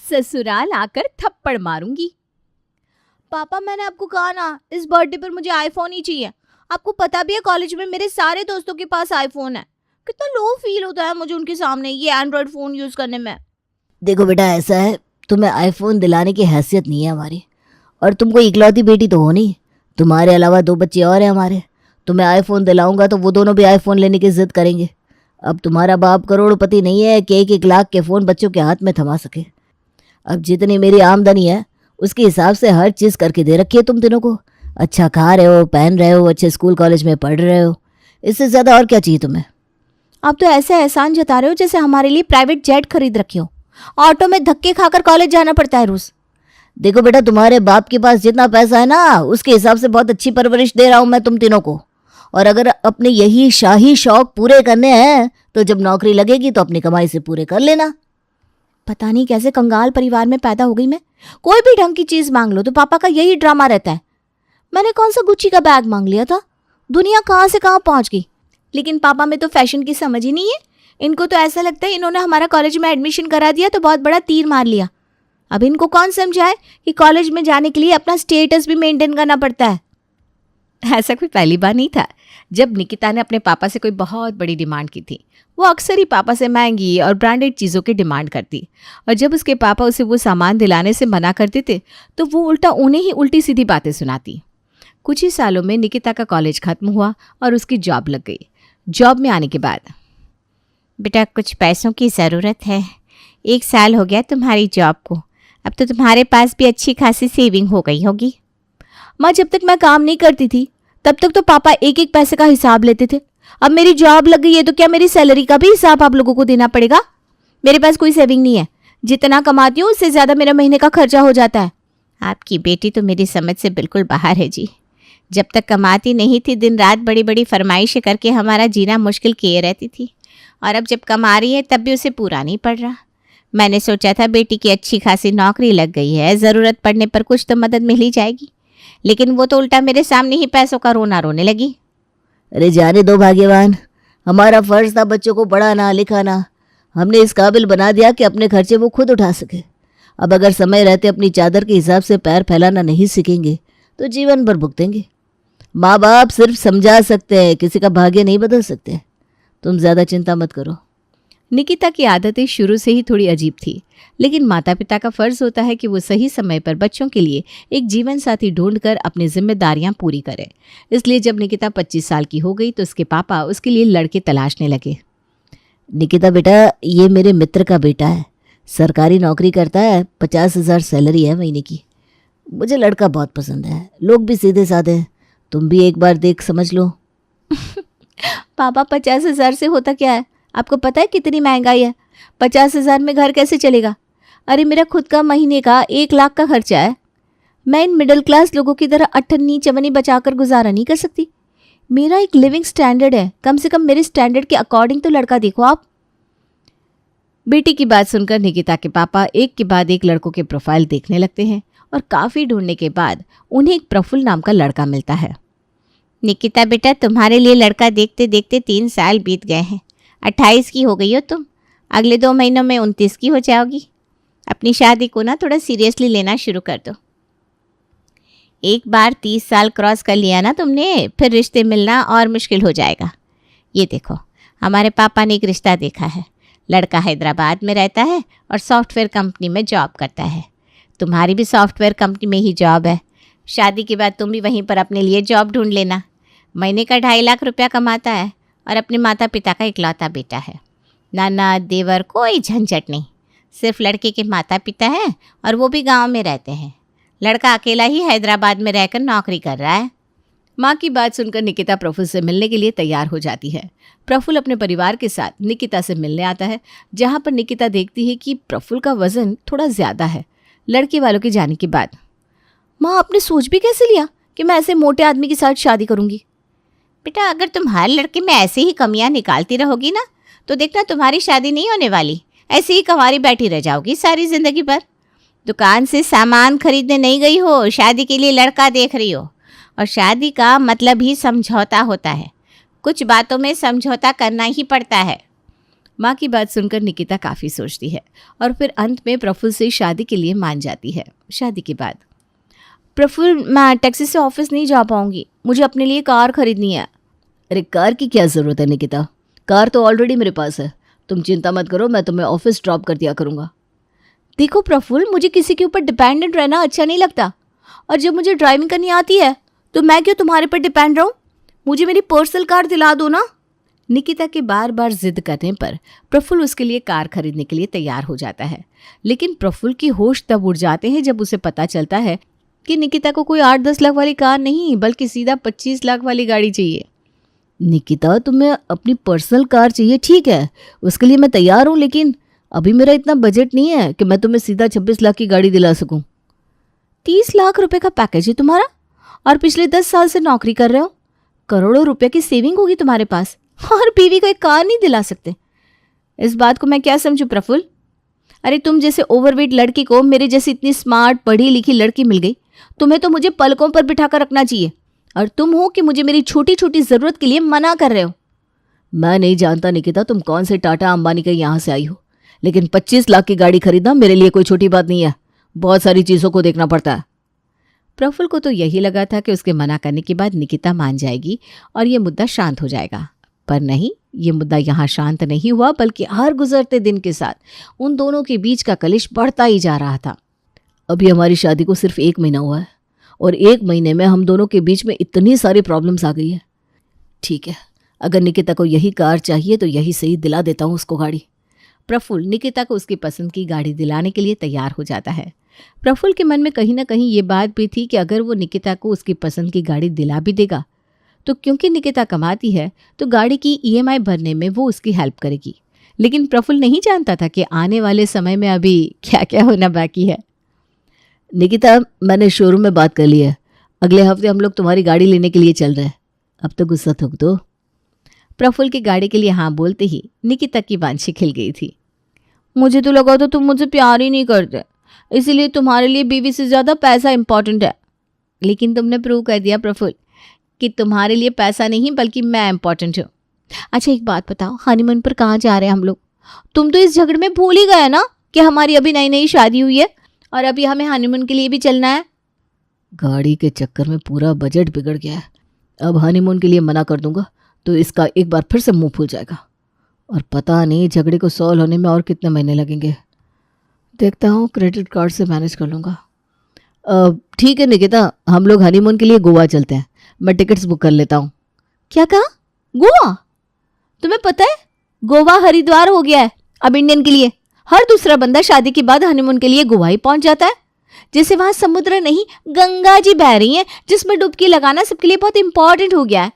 ससुराल आकर थप्पड़ मारूंगी। पापा मैंने आपको कहा ना, इस बर्थडे पर मुझे आईफोन ही चाहिए। आपको पता भी है कॉलेज में मेरे सारे दोस्तों के पास आईफोन है। कितना लो फील होता है मुझे उनके सामने ये एंड्रॉयड फ़ोन यूज़ करने में। देखो बेटा, ऐसा है, तुम्हें आईफोन दिलाने की हैसियत नहीं है हमारी, और तुम कोई इकलौती बेटी तो हो नहीं। तुम्हारे अलावा 2 बच्चे और हैं हमारे। तुम्हें आईफोन दिलाऊंगा तो वो दोनों भी आईफोन लेने की जिद करेंगे। अब तुम्हारा बाप करोड़पति नहीं है कि 1-1 लाख के फ़ोन बच्चों के हाथ में थमा सके। अब जितनी मेरी आमदनी है उसके हिसाब से हर चीज़ करके दे रखी है तुम तीनों को। अच्छा खा रहे हो, पहन रहे हो, अच्छे स्कूल कॉलेज में पढ़ रहे हो। इससे ज़्यादा और क्या चाहिए तुम्हें? आप तो ऐसे एहसान जता रहे हो जैसे हमारे लिए प्राइवेट जेट खरीद रखे हो। ऑटो में धक्के खाकर कॉलेज जाना पड़ता है रोज। देखो बेटा, तुम्हारे बाप के पास जितना पैसा है ना, उसके हिसाब से बहुत अच्छी परवरिश दे रहा हूँ मैं तुम तीनों को। और अगर अपने यही शाही शौक पूरे करने हैं तो जब नौकरी लगेगी तो अपनी कमाई से पूरे कर लेना। पता नहीं कैसे कंगाल परिवार में पैदा हो गई मैं। कोई भी ढंग की चीज मांग लो तो पापा का यही ड्रामा रहता है। मैंने कौन सा गुच्ची का बैग मांग लिया था, दुनिया कहाँ से कहाँ पहुंच गई। लेकिन पापा में तो फैशन की समझ ही नहीं है। इनको तो ऐसा लगता है इन्होंने हमारा कॉलेज में एडमिशन करा दिया तो बहुत बड़ा तीर मार लिया। अब इनको कौन समझाए कि कॉलेज में जाने के लिए अपना स्टेटस भी मेंटेन करना पड़ता है। ऐसा कोई पहली बार नहीं था जब निकिता ने अपने पापा से कोई बहुत बड़ी डिमांड की थी। वो अक्सर ही पापा से महंगी और ब्रांडेड चीज़ों की डिमांड करती, और जब उसके पापा उसे वो सामान दिलाने से मना करते थे तो वो उल्टा उन्हें ही उल्टी सीधी बातें सुनाती। कुछ ही सालों में निकिता का कॉलेज खत्म हुआ और उसकी जॉब लग गई। जॉब में आने के बाद, बेटा कुछ पैसों की ज़रूरत है। 1 साल हो गया तुम्हारी जॉब को, अब तो तुम्हारे पास भी अच्छी खासी सेविंग हो गई होगी। माँ, जब तक मैं काम नहीं करती थी तब तक तो पापा एक एक पैसे का हिसाब लेते थे। अब मेरी जॉब लग गई है तो क्या मेरी सैलरी का भी हिसाब आप लोगों को देना पड़ेगा? मेरे पास कोई सेविंग नहीं है। जितना कमाती हूँ उससे ज़्यादा मेरा महीने का खर्चा हो जाता है। आपकी बेटी तो मेरी समझ से बिल्कुल बाहर है जी। जब तक कमाती नहीं थी दिन रात बड़ी बड़ी फरमाइशें करके हमारा जीना मुश्किल किए रहती थी, और अब जब कमा रही है तब भी उसे पूरा नहीं पड़ रहा। मैंने सोचा था बेटी की अच्छी खासी नौकरी लग गई है, ज़रूरत पड़ने पर कुछ तो मदद मिल ही जाएगी, लेकिन वो तो उल्टा मेरे सामने ही पैसों का रोना रोने लगी। अरे जाने दो भाग्यवान, हमारा फर्ज था बच्चों को पढ़ाना लिखाना। हमने इस काबिल बना दिया कि अपने खर्चे वो खुद उठा सके। अब अगर समय रहते अपनी चादर के हिसाब से पैर फैलाना नहीं सीखेंगे तो जीवन भर भुगतेंगे। माँ बाप सिर्फ समझा सकते हैं, किसी का भाग्य नहीं बदल सकते। तुम ज़्यादा चिंता मत करो। निकिता की आदतें शुरू से ही थोड़ी अजीब थी, लेकिन माता पिता का फर्ज होता है कि वो सही समय पर बच्चों के लिए एक जीवन साथी ढूंढकर अपनी जिम्मेदारियां पूरी करें। इसलिए जब निकिता 25 साल की हो गई तो उसके पापा उसके लिए लड़के तलाशने लगे। निकिता बेटा, ये मेरे मित्र का बेटा है, सरकारी नौकरी करता है, 50,000 सैलरी है महीने की। मुझे लड़का बहुत पसंद है, लोग भी सीधे साधे हैं। तुम भी एक बार देख समझ लो। पापा 50,000 से होता क्या है? आपको पता है कितनी महंगाई है? 50,000 में घर कैसे चलेगा? अरे मेरा खुद का महीने का 1 लाख का खर्चा है। मैं इन मिडिल क्लास लोगों की तरह अठन्नी चवन्नी बचाकर गुजारा नहीं कर सकती। मेरा एक लिविंग स्टैंडर्ड है, कम से कम मेरे स्टैंडर्ड के अकॉर्डिंग तो लड़का देखो आप। बेटी की बात सुनकर निकिता के पापा एक के बाद एक लड़कों के प्रोफाइल देखने लगते हैं, और काफ़ी ढूंढने के बाद उन्हें एक प्रफुल्ल नाम का लड़का मिलता है। निकिता बेटा, तुम्हारे लिए लड़का देखते देखते 3 साल बीत गए हैं। 28 की हो गई हो तुम, अगले 2 महीनों में 29 की हो जाओगी। अपनी शादी को ना थोड़ा सीरियसली लेना शुरू कर दो। एक बार 30 साल क्रॉस कर लिया ना तुमने, फिर रिश्ते मिलना और मुश्किल हो जाएगा। ये देखो, हमारे पापा ने एक रिश्ता देखा है। लड़का हैदराबाद में रहता है और सॉफ्टवेयर कंपनी में जॉब करता है। तुम्हारी भी सॉफ्टवेयर कंपनी में ही जॉब है। शादी के बाद तुम भी वहीं पर अपने लिए जॉब ढूंढ लेना। महीने का 2.5 लाख रुपया कमाता है और अपने माता पिता का इकलौता बेटा है। नाना देवर कोई झंझट नहीं, सिर्फ लड़के के माता पिता हैं और वो भी गांव में रहते हैं। लड़का अकेला ही हैदराबाद में रहकर नौकरी कर रहा है। माँ की बात सुनकर निकिता प्रफुल्ल से मिलने के लिए तैयार हो जाती है। प्रफुल्ल अपने परिवार के साथ निकिता से मिलने आता है, जहाँ पर निकिता देखती है कि प्रफुल्ल का वज़न थोड़ा ज़्यादा है लड़के वालों के जाने के बाद। माँ, आपने सोच भी कैसे लिया कि मैं ऐसे मोटे आदमी के साथ शादी करूँगी? बेटा, अगर तुम हर लड़के में ऐसे ही कमियां निकालती रहोगी ना तो देखना तुम्हारी शादी नहीं होने वाली। ऐसे ही कंवारी बैठी रह जाओगी सारी ज़िंदगी भर। दुकान से सामान खरीदने नहीं गई हो, शादी के लिए लड़का देख रही हो। और शादी का मतलब ही समझौता होता है। कुछ बातों में समझौता करना ही पड़ता है। माँ की बात सुनकर निकिता काफ़ी सोचती है और फिर अंत में प्रफुल्ल से शादी के लिए मान जाती है। शादी के बाद प्रफुल्ल, मैं टैक्सी से ऑफिस नहीं जा पाऊंगी, मुझे अपने लिए कार खरीदनी है। अरे कार की क्या ज़रूरत है निकिता, कार तो ऑलरेडी मेरे पास है। तुम चिंता मत करो, मैं तुम्हें ऑफिस ड्रॉप कर दिया करूँगा। देखो प्रफुल्ल, मुझे किसी के ऊपर डिपेंडेंट रहना अच्छा नहीं लगता, और जब मुझे ड्राइविंग करनी आती है तो मैं क्यों तुम्हारे पर डिपेंड रहूं? मुझे मेरी पर्सनल कार दिला दो ना। निकिता के बार बार जिद करने पर प्रफुल्ल उसके लिए कार खरीदने के लिए तैयार हो जाता है। लेकिन प्रफुल्ल की होश तब उड़ जाते हैं जब उसे पता चलता है कि निकिता को कोई 8-10 लाख वाली कार नहीं बल्कि सीधा 25 लाख वाली गाड़ी चाहिए। निकिता, तुम्हें अपनी पर्सनल कार चाहिए, ठीक है, उसके लिए मैं तैयार हूँ, लेकिन अभी मेरा इतना बजट नहीं है कि मैं तुम्हें सीधा 26 लाख की गाड़ी दिला सकूं। 30 लाख रुपए का पैकेज है तुम्हारा, और पिछले 10 साल से नौकरी कर रहे हो। करोड़ों रुपए की सेविंग होगी तुम्हारे पास, और बीवी को एक कार नहीं दिला सकते। इस बात को मैं क्या समझूं प्रफुल्ल? अरे तुम जैसे ओवरवेट लड़की को मेरे जैसी इतनी स्मार्ट पढ़ी लिखी लड़की मिल गई, तुम्हें तो मुझे पलकों पर बिठा कर रखना चाहिए, और तुम हो कि मुझे मेरी छोटी छोटी ज़रूरत के लिए मना कर रहे हो। मैं नहीं जानता निकिता तुम कौन से टाटा अंबानी के यहाँ से आई हो, लेकिन 25 लाख की गाड़ी खरीदना मेरे लिए कोई छोटी बात नहीं है। बहुत सारी चीज़ों को देखना पड़ता है। प्रफुल्ल को तो यही लगा था कि उसके मना करने के बाद निकिता मान जाएगी और ये मुद्दा शांत हो जाएगा, पर नहीं, ये मुद्दा यहाँ शांत नहीं हुआ, बल्कि हर गुजरते दिन के साथ उन दोनों के बीच का कलिश बढ़ता ही जा रहा था। अभी हमारी शादी को सिर्फ 1 महीना हुआ है और 1 महीने में हम दोनों के बीच में इतनी सारी प्रॉब्लम्स आ गई है। ठीक है, अगर निकिता को यही कार चाहिए तो यही सही, दिला देता हूँ उसको गाड़ी। प्रफुल्ल निकिता को उसकी पसंद की गाड़ी दिलाने के लिए तैयार हो जाता है। प्रफुल्ल के मन में कहीं ना कहीं ये बात भी थी कि अगर वो निकिता को उसकी पसंद की गाड़ी दिला भी देगा तो क्योंकि निकिता कमाती है तो गाड़ी की ईएमआई भरने में वो उसकी हेल्प करेगी। लेकिन प्रफुल्ल नहीं जानता था कि आने वाले समय में अभी क्या क्या होना बाकी है। निकिता, मैंने शोरूम में बात कर ली है, अगले हफ्ते हम लोग तुम्हारी गाड़ी लेने के लिए चल रहे हैं। अब तो गुस्सा थूक दो। प्रफुल्ल की गाड़ी के लिए हाँ बोलते ही निकिता की वांछी खिल गई थी। मुझे तो लगा था तुम मुझे प्यार ही नहीं करते, इसीलिए तुम्हारे लिए बीवी से ज़्यादा पैसा इंपॉर्टेंट है। लेकिन तुमने प्रूव कर दिया प्रफुल्ल कि तुम्हारे लिए पैसा नहीं बल्कि मैं इंपॉर्टेंट हूँ। अच्छा एक बात बताओ, हनीमून पर कहाँ जा रहे हैं हम लोग? तुम तो इस झगड़े में भूल ही गए ना कि हमारी अभी नई नई शादी हुई है और अभी हमें हनीमून के लिए भी चलना है। गाड़ी के चक्कर में पूरा बजट बिगड़ गया है। अब हनीमून के लिए मना कर दूंगा तो इसका एक बार फिर से मुंह फूल जाएगा, और पता नहीं झगड़े को सॉल्व होने में और कितने महीने लगेंगे। देखता हूँ, क्रेडिट कार्ड से मैनेज कर लूँगा। ठीक है निकिता, हम लोग हनीमून के लिए गोवा चलते हैं, मैं टिकट्स बुक कर लेता हूँ। क्या कहा? गोवा? तुम्हें पता है गोवा हरिद्वार हो गया है अब इंडियन के लिए। हर दूसरा बंदा शादी के बाद हनीमून के लिए गोवा ही पहुंच जाता है, जैसे वहां समुद्र नहीं गंगा जी बह रही हैं जिसमें डुबकी लगाना सबके लिए बहुत इंपॉर्टेंट हो गया है।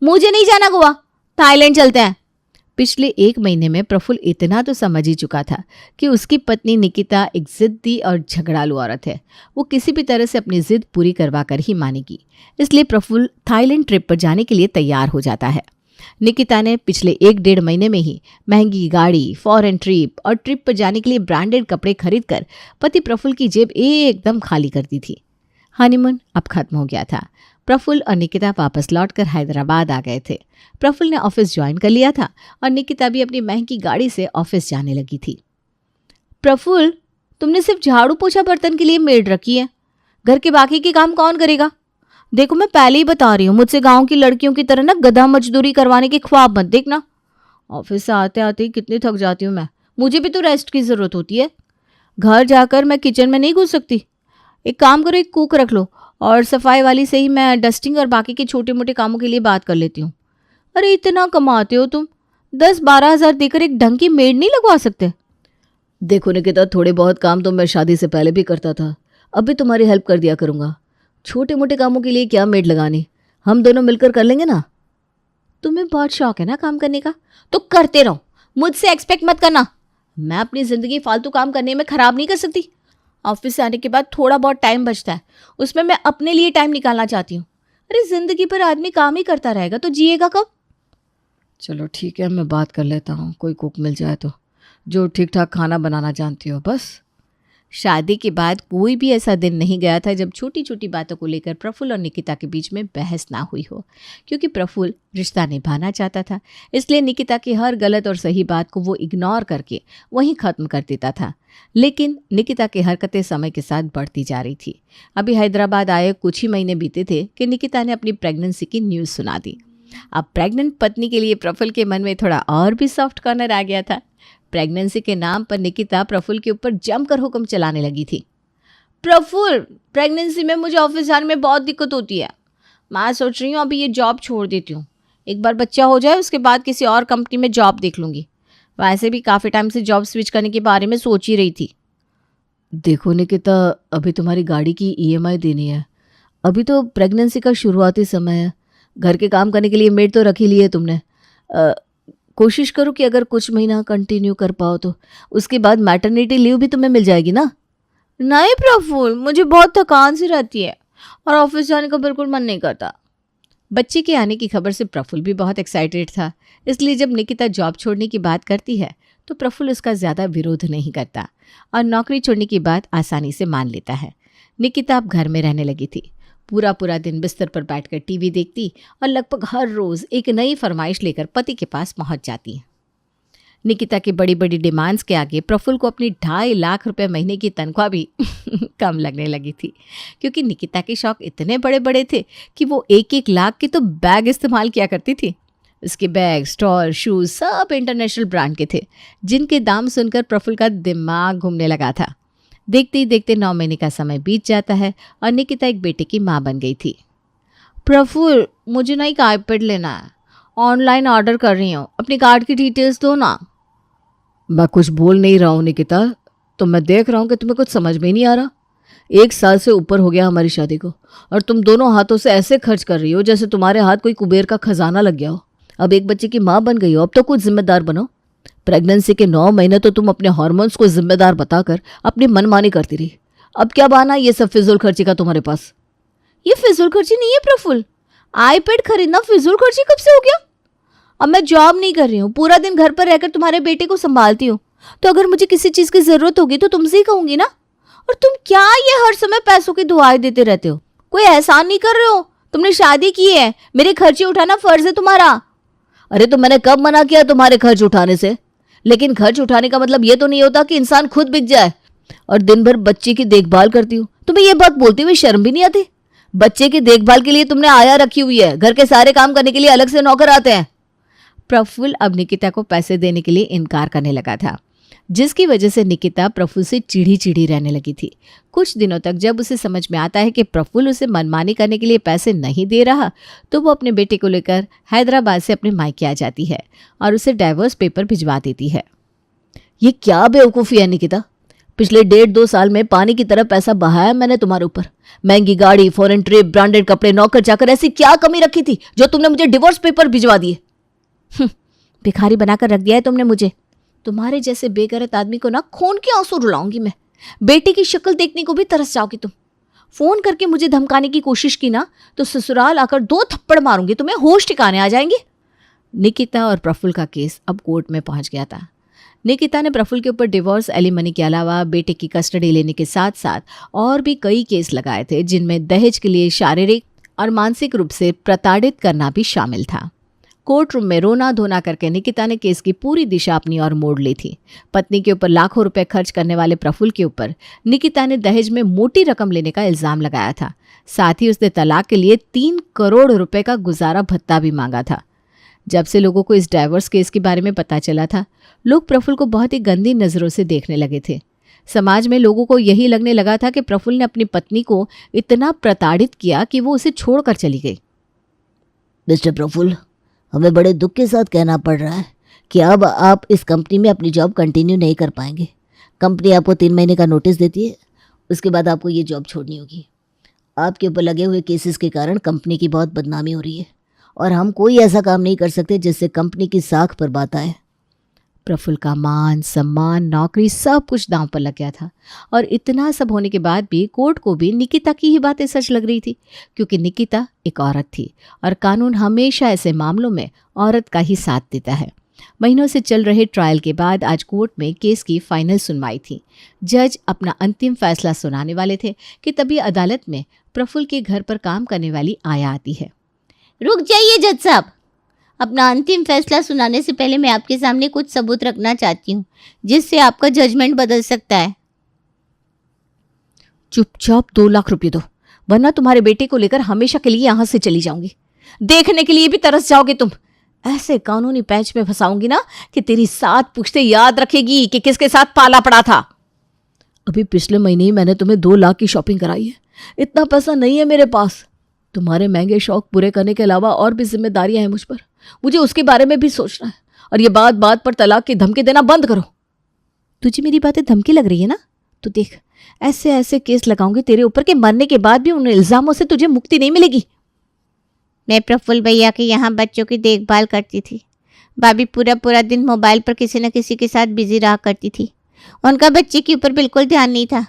मुझे नहीं जाना गोवा, थाईलैंड चलते हैं। पिछले 1 महीने में प्रफुल्ल इतना तो समझ ही चुका था कि उसकी पत्नी निकिता एक जिद्दी और झगड़ालू औरत है। वो किसी भी तरह से अपनी जिद पूरी करवा कर ही मानेगी। इसलिए प्रफुल्ल थाईलैंड ट्रिप पर जाने के लिए तैयार हो जाता है। निकिता ने पिछले 1-1.5 महीने में ही महंगी गाड़ी, फॉरेन ट्रिप और ट्रिप पर जाने के लिए ब्रांडेड कपड़े खरीदकर पति प्रफुल्ल की जेब एकदम खाली कर दी थी। हनीमून अब खत्म हो गया था। प्रफुल्ल और निकिता वापस लौटकर हैदराबाद आ गए थे। प्रफुल्ल ने ऑफिस ज्वाइन कर लिया था और निकिता भी अपनी महंगी गाड़ी से ऑफिस जाने लगी थी। प्रफुल्ल, तुमने सिर्फ झाड़ू पोछा बर्तन के लिए मेड रखी है, घर के बाकी के काम कौन करेगा? देखो मैं पहले ही बता रही हूँ, मुझसे गांव की लड़कियों की तरह ना गधा मजदूरी करवाने के ख्वाब मत देखना। ऑफिस से आते आते ही कितनी थक जाती हूँ मैं, मुझे भी तो रेस्ट की ज़रूरत होती है। घर जाकर मैं किचन में नहीं घुस सकती। एक काम करो, एक कुक रख लो, और सफाई वाली से ही मैं डस्टिंग और बाकी के छोटे मोटे कामों के लिए बात कर लेती हूँ। अरे इतना कमाते हो तुम, 10-12 हज़ार देकर एक ढंग की मेड नहीं लगवा सकते? देखो निकिता, थोड़े बहुत काम तो मैं शादी से पहले भी करता था, अब भी तुम्हारी हेल्प कर दिया करूँगा। छोटे मोटे कामों के लिए क्या मेड लगानी, हम दोनों मिलकर कर लेंगे ना। तुम्हें बहुत शौक है ना काम करने का, तो करते रहो, मुझसे एक्सपेक्ट मत करना। मैं अपनी ज़िंदगी फालतू काम करने में ख़राब नहीं कर सकती। ऑफिस से आने के बाद थोड़ा बहुत टाइम बचता है, उसमें मैं अपने लिए टाइम निकालना चाहती हूँ। अरे ज़िंदगी पर आदमी काम ही करता रहेगा तो जिएगा कब? चलो ठीक है, मैं बात कर लेता हूँ, कोई कुक मिल जाए तो, जो ठीक ठाक खाना बनाना जानती हो बस। शादी के बाद कोई भी ऐसा दिन नहीं गया था जब छोटी छोटी बातों को लेकर प्रफुल्ल और निकिता के बीच में बहस ना हुई हो, क्योंकि प्रफुल्ल रिश्ता निभाना चाहता था। इसलिए निकिता की हर गलत और सही बात को वो इग्नोर करके वहीं ख़त्म कर देता था। लेकिन निकिता की हरकतें समय के साथ बढ़ती जा रही थी। अभी हैदराबाद आए कुछ ही महीने बीते थे कि निकिता ने अपनी प्रेगनेंसी की न्यूज़ सुना दी। अब प्रेग्नेंट पत्नी के लिए प्रफुल्ल के मन में थोड़ा और भी सॉफ्ट कॉर्नर आ गया था। प्रेगनेंसी के नाम पर निकिता प्रफुल्ल के ऊपर जमकर हुक्म चलाने लगी थी। प्रफुल्ल, प्रेगनेंसी में मुझे ऑफिस जाने में बहुत दिक्कत होती है। मैं सोच रही हूँ अभी ये जॉब छोड़ देती हूँ। एक बार बच्चा हो जाए उसके बाद किसी और कंपनी में जॉब देख लूँगी। वैसे भी काफ़ी टाइम से जॉब स्विच करने के बारे में सोच ही रही थी। देखो निकिता, अभी तुम्हारी गाड़ी की ईएमआई देनी है। अभी तो प्रेगनेंसी का शुरुआती समय है। घर के काम करने के लिए मेड तो रख ही ली है तुमने। कोशिश करो कि अगर कुछ महीना कंटिन्यू कर पाओ तो उसके बाद मैटरनिटी लीव भी तुम्हें मिल जाएगी ना। नहीं प्रफुल्ल, मुझे बहुत थकान सी रहती है और ऑफिस जाने का बिल्कुल मन नहीं करता। बच्चे के आने की खबर से प्रफुल्ल भी बहुत एक्साइटेड था। इसलिए जब निकिता जॉब छोड़ने की बात करती है तो प्रफुल्ल उसका ज़्यादा विरोध नहीं करता और नौकरी छोड़ने की बात आसानी से मान लेता है। निकिता अब घर में रहने लगी थी। पूरा पूरा दिन बिस्तर पर बैठकर टीवी देखती और लगभग हर रोज़ एक नई फरमाइश लेकर पति के पास पहुंच जाती है। निकिता की बड़ी बड़ी डिमांड्स के आगे प्रफुल्ल को अपनी 2.5 लाख रुपए महीने की तनख्वाह भी कम लगने लगी थी, क्योंकि निकिता के शौक इतने बड़े बड़े थे कि वो 1-1 लाख के तो बैग इस्तेमाल किया करती थी। उसके बैग, स्टॉल, शूज़ सब इंटरनेशनल ब्रांड के थे, जिनके दाम सुनकर प्रफुल्ल का दिमाग घूमने लगा था। देखते ही देखते 9 महीने का समय बीत जाता है और निकिता एक बेटे की माँ बन गई थी। प्रफुल्ल, मुझे ना एक आईपैड लेना है। ऑनलाइन ऑर्डर कर रही हूँ, अपनी कार्ड की डिटेल्स दो ना। मैं कुछ बोल नहीं रहा हूँ निकिता, तो मैं देख रहा हूँ कि तुम्हें कुछ समझ में ही नहीं आ रहा। 1 साल से ऊपर हो गया हमारी शादी को और तुम दोनों हाथों से ऐसे खर्च कर रही हो जैसे तुम्हारे हाथ कोई कुबेर का खजाना लग गया हो। अब एक बच्चे की माँ बन गई हो, अब तो कुछ जिम्मेदार बनो। प्रेगनेंसी के 9 महीने तो तुम अपने हार्मोन्स को जिम्मेदार बताकर अपनी मनमानी करती रही। अब क्या बहाना ये सब फिजूल खर्ची का तुम्हारे पास? ये फिजूल खर्ची नहीं है प्रफुल्ल। आईपैड खरीदना फिजूल खर्ची कब से हो गया? अब मैं जॉब नहीं कर रही हूँ, पूरा दिन घर पर रहकर तुम्हारे बेटे को संभालती हूँ, तो अगर मुझे किसी चीज़ की ज़रूरत होगी तो तुमसे ही कहूँगी ना। और तुम क्या ये हर समय पैसों की दुआएं देते रहते हो? कोई एहसान नहीं कर रहे हो? तुमने शादी की है, मेरे खर्चे उठाना फर्ज है तुम्हारा। अरे तो मैंने कब मना किया तुम्हारे खर्च उठाने से? लेकिन खर्च उठाने का मतलब ये तो नहीं होता कि इंसान खुद बिक जाए। और दिन भर बच्चे की देखभाल करती हूँ, तुम्हें ये बात बोलते हुए शर्म भी नहीं आती? बच्चे की देखभाल के लिए तुमने आया रखी हुई है, घर के सारे काम करने के लिए अलग से नौकर आते हैं। प्रफुल्ल अब निकिता को पैसे देने के लिए इनकार करने लगा था, जिसकी वजह से निकिता प्रफुल्ल से चिढ़ी चिढ़ी रहने लगी थी। कुछ दिनों तक जब उसे समझ में आता है कि प्रफुल्ल उसे मनमानी करने के लिए पैसे नहीं दे रहा, तो वो अपने बेटे को लेकर हैदराबाद से अपने मायके आ जाती है और उसे डाइवोर्स पेपर भिजवा देती है। ये क्या बेवकूफ़ी है निकिता? पिछले 1.5-2 साल में पानी की तरह पैसा बहाया मैंने तुम्हारे ऊपर। महंगी गाड़ी, फॉरेन ट्रिप, ब्रांडेड कपड़े, नौकर चाकर, ऐसी क्या कमी रखी थी जो तुमने मुझे डिवोर्स पेपर भिजवा दिए? भिखारी बनाकर रख दिया है तुमने मुझे। तुम्हारे जैसे बेगैरत आदमी को ना खून के आंसू रुलाऊंगी मैं। बेटे की शक्ल देखने को भी तरस जाओगी तुम। फोन करके मुझे धमकाने की कोशिश की ना तो ससुराल आकर 2 थप्पड़ मारूंगी, तुम्हें होश ठिकाने आ जाएंगे। निकिता और प्रफुल्ल का केस अब कोर्ट में पहुंच गया था। निकिता ने प्रफुल्ल के ऊपर डिवोर्स, एलिमनी के अलावा बेटे की कस्टडी लेने के साथ साथ और भी कई केस लगाए थे, जिनमें दहेज के लिए शारीरिक और मानसिक रूप से प्रताड़ित करना भी शामिल था। कोर्ट रूम में रोना धोना करके निकिता ने केस की पूरी दिशा अपनी ओर मोड़ ली थी। पत्नी के ऊपर लाखों रुपए खर्च करने वाले प्रफुल्ल के ऊपर निकिता ने दहेज में मोटी रकम लेने का इल्जाम लगाया था। साथ ही उसने तलाक के लिए 3 करोड़ रुपए का गुजारा भत्ता भी मांगा था। जब से लोगों को इस डाइवोर्स केस के बारे में पता चला था, लोग प्रफुल्ल को बहुत ही गंदी नज़रों से देखने लगे थे। समाज में लोगों को यही लगने लगा था कि प्रफुल्ल ने अपनी पत्नी को इतना प्रताड़ित किया कि वो उसे छोड़कर चली गई। मिस्टर प्रफुल्ल, हमें बड़े दुख के साथ कहना पड़ रहा है कि अब आप इस कंपनी में अपनी जॉब कंटिन्यू नहीं कर पाएंगे। कंपनी आपको 3 महीने का नोटिस देती है, उसके बाद आपको ये जॉब छोड़नी होगी। आपके ऊपर लगे हुए केसेस के कारण कंपनी की बहुत बदनामी हो रही है और हम कोई ऐसा काम नहीं कर सकते जिससे कंपनी की साख पर बात आए। प्रफुल्ल का मान, सम्मान, नौकरी सब कुछ दांव पर लग गया था और इतना सब होने के बाद भी कोर्ट को भी निकिता की ही बातें सच लग रही थी, क्योंकि निकिता एक औरत थी और कानून हमेशा ऐसे मामलों में औरत का ही साथ देता है। महीनों से चल रहे ट्रायल के बाद आज कोर्ट में केस की फाइनल सुनवाई थी। जज अपना अंतिम फैसला सुनाने वाले थे कि तभी अदालत में प्रफुल्ल के घर पर काम करने वाली आया आती है। रुक जाइए जज साहब, अपना अंतिम फैसला सुनाने से पहले मैं आपके सामने कुछ सबूत रखना चाहती हूँ जिससे आपका जजमेंट बदल सकता है। चुपचाप 2 लाख रुपए दो, वरना तुम्हारे बेटे को लेकर हमेशा के लिए यहाँ से चली जाऊंगी। देखने के लिए भी तरस जाओगे तुम। ऐसे कानूनी पैंच में फंसाऊंगी ना कि तेरी 7 पुश्तें याद रखेगी कि किसके साथ पाला पड़ा था। अभी पिछले महीने ही मैंने तुम्हें 2 लाख की शॉपिंग कराई है। इतना पैसा नहीं है मेरे पास। तुम्हारे महंगे शौक पूरे करने के अलावा और भी जिम्मेदारियां हैं मुझ पर। मुझे उसके बारे में भी सोचना है। और ये बात बात पर तलाक की धमकी देना बंद करो। तुझे मेरी बातें धमकी लग रही है ना? तो देख, ऐसे ऐसे केस लगाऊंगी तेरे ऊपर के मरने के बाद भी उन इल्जामों से तुझे मुक्ति नहीं मिलेगी। मैं प्रफुल्ल भैया के यहाँ बच्चों की देखभाल करती थी। भाभी पूरा पूरा दिन मोबाइल पर किसी न किसी के साथ बिजी रहा करती थी। उनका बच्चे के ऊपर बिल्कुल ध्यान नहीं था।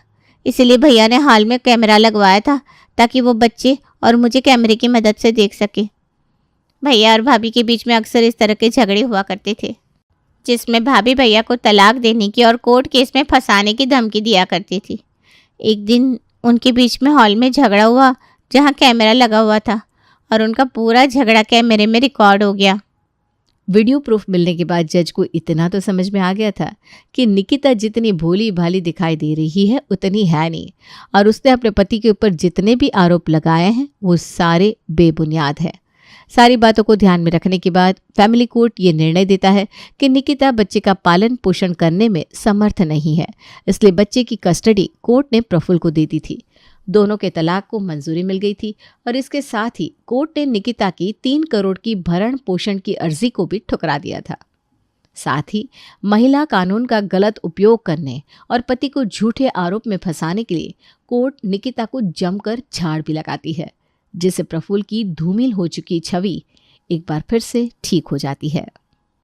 इसीलिए भैया ने हाल में कैमरा लगवाया था ताकि वो बच्चे और मुझे कैमरे की मदद से देख सके। भैया और भाभी के बीच में अक्सर इस तरह के झगड़े हुआ करते थे जिसमें भाभी भैया को तलाक देने की और कोर्ट केस में फंसाने की धमकी दिया करती थी। एक दिन उनके बीच में हॉल में झगड़ा हुआ जहाँ कैमरा लगा हुआ था और उनका पूरा झगड़ा कैमरे में रिकॉर्ड हो गया। वीडियो प्रूफ मिलने के बाद जज को इतना तो समझ में आ गया था कि निकिता जितनी भोली भाली दिखाई दे रही है उतनी है नहीं, और उसने अपने पति के ऊपर जितने भी आरोप लगाए हैं वो सारे बेबुनियाद है। सारी बातों को ध्यान में रखने के बाद फैमिली कोर्ट ये निर्णय देता है कि निकिता बच्चे का पालन पोषण करने में समर्थ नहीं है, इसलिए बच्चे की कस्टडी कोर्ट ने प्रफुल्ल को दे दी थी। दोनों के तलाक को मंजूरी मिल गई थी और इसके साथ ही कोर्ट ने निकिता की 3 करोड़ की भरण पोषण की अर्जी को भी ठुकरा दिया था। साथ ही महिला कानून का गलत उपयोग करने और पति को झूठे आरोप में फंसाने के लिए कोर्ट निकिता को जमकर झाड़ भी लगाती है, जिससे प्रफुल्ल की धूमिल हो चुकी छवि एक बार फिर से ठीक हो जाती है।